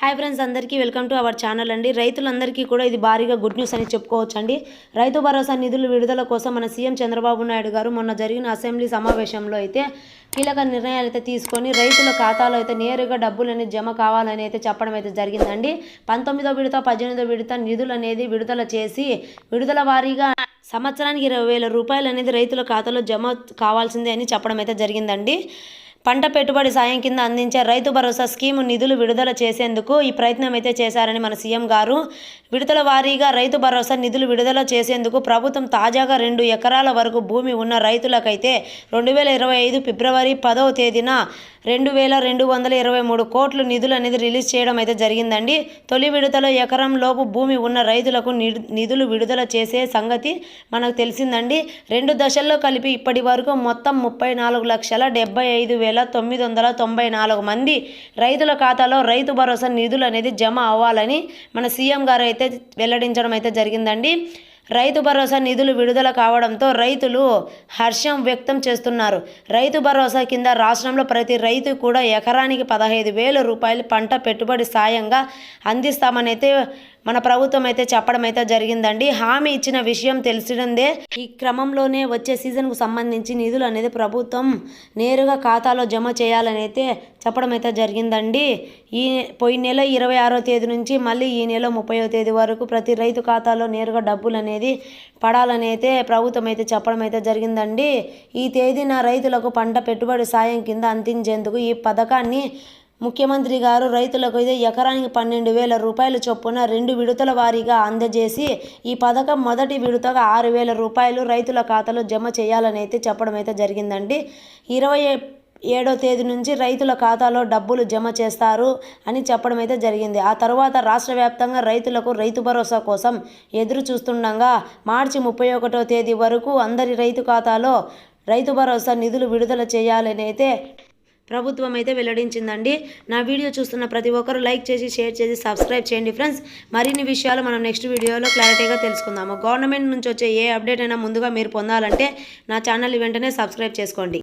Hi friends, అందరికీ welcome to our channel అండి. రైతులందరికీ కూడా ఇది భారీగా గుడ్ న్యూస్ అని చెప్పుకోవచ్చండి. రైతు భరోసా నిధులు విడుదల కోసం మన సీఎం చంద్రబాబు నాయుడు గారు మొన్న జరిగిన అసెంబ్లీ సమావేశంలో అయితే కీలక నిర్ణయాలు అయితే తీసుకొని రైతుల ఖాతాలో అయితే నేరుగా డబ్బులు అనేది జమ కావాలని అయితే చెప్పడం అయితే జరిగిందండి. 19వ విడత 18వ విడత నిధులు అనేది విడుదల చేసి విడుదల వారీగా సంవత్సరానికి 20,000 రూపాయలు అనేది రైతుల ఖాతాలో జమ కావాల్సిందే అని చెప్పడం అయితే జరిగిందండి. పంట పెట్టుబడి సాయం కింద అందించే రైతు భరోసా స్కీము నిధులు విడుదల చేసేందుకు ఈ ప్రయత్నం అయితే చేశారని మన సీఎం గారు. విడతల వారీగా రైతు భరోసా నిధులు విడుదల చేసేందుకు ప్రభుత్వం తాజాగా 2 ఎకరాల వరకు భూమి ఉన్న రైతులకైతే 2025 ఫిబ్రవరి 10వ తేదీన 2,223 కోట్లు నిధులు అనేది రిలీజ్ చేయడం అయితే జరిగిందండి. తొలి విడతలో ఎకరం లోపు భూమి ఉన్న రైతులకు నిధులు విడుదల చేసే సంగతి మనకు తెలిసిందండి. 2 దశల్లో కలిపి ఇప్పటి వరకు మొత్తం 34,75,994 మంది రైతుల ఖాతాలో రైతు భరోసా నిధులు అనేది జమ అవ్వాలని మన సీఎం గారు అయితే వెల్లడించడం అయితే జరిగిందండి. రైతు భరోసా నిధులు విడుదల కావడంతో రైతులు హర్షం వ్యక్తం చేస్తున్నారు. రైతు భరోసా కింద రాష్ట్రంలో ప్రతి రైతు కూడా ఎకరానికి 15,000 రూపాయలు పంట పెట్టుబడి సాయంగా అందిస్తామని అయితే మన ప్రభుత్వం అయితే చెప్పడం అయితే జరిగిందండి. హామీ ఇచ్చిన విషయం తెలిసిందే. ఈ క్రమంలోనే వచ్చే సీజన్కు సంబంధించి నిధులు అనేది ప్రభుత్వం నేరుగా ఖాతాలో జమ చేయాలని అయితే చెప్పడం అయితే జరిగిందండి. పోయిన నెల 26వ తేదీ నుంచి మళ్ళీ ఈ నెల 30వ తేదీ వరకు ప్రతి రైతు ఖాతాలో నేరుగా డబ్బులు అనేది పడాలని అయితే ప్రభుత్వం అయితే చెప్పడం అయితే జరిగిందండి. ఈ తేదీన రైతులకు పంట పెట్టుబడి సాయం కింద అందించేందుకు ఈ పథకాన్ని ముఖ్యమంత్రి గారు రైతులకు అయితే ఎకరానికి 12,000 రూపాయల చొప్పున 2 విడతల వారీగా అందజేసి ఈ పథకం మొదటి విడతగా 6,000 రూపాయలు రైతుల ఖాతాలో జమ చేయాలని అయితే చెప్పడం అయితే జరిగిందండి. 27వ తేదీ నుంచి రైతుల ఖాతాలో డబ్బులు జమ చేస్తారు అని చెప్పడం అయితే జరిగింది. ఆ తర్వాత రాష్ట్ర వ్యాప్తంగా రైతులకు రైతు భరోసా కోసం ఎదురు చూస్తుండగా మార్చి 31వ తేదీ వరకు అందరి రైతు ఖాతాలో రైతు భరోసా నిధులు విడుదల చేయాలని అయితే ప్రభుత్వం అయితే వెల్లడించిందండి. నా వీడియో చూస్తున్న ప్రతి ఒక్కరూ లైక్ చేసి షేర్ చేసి సబ్స్క్రైబ్ చేయండి ఫ్రెండ్స్. మరిన్ని విషయాలు మనం నెక్స్ట్ వీడియోలో క్లారిటీగా తెలుసుకుందాము. గవర్నమెంట్ నుంచి వచ్చే ఏ అప్డేట్ అయినా ముందుగా మీరు పొందాలంటే నా ఛానల్ వెంటనే సబ్స్క్రైబ్ చేసుకోండి.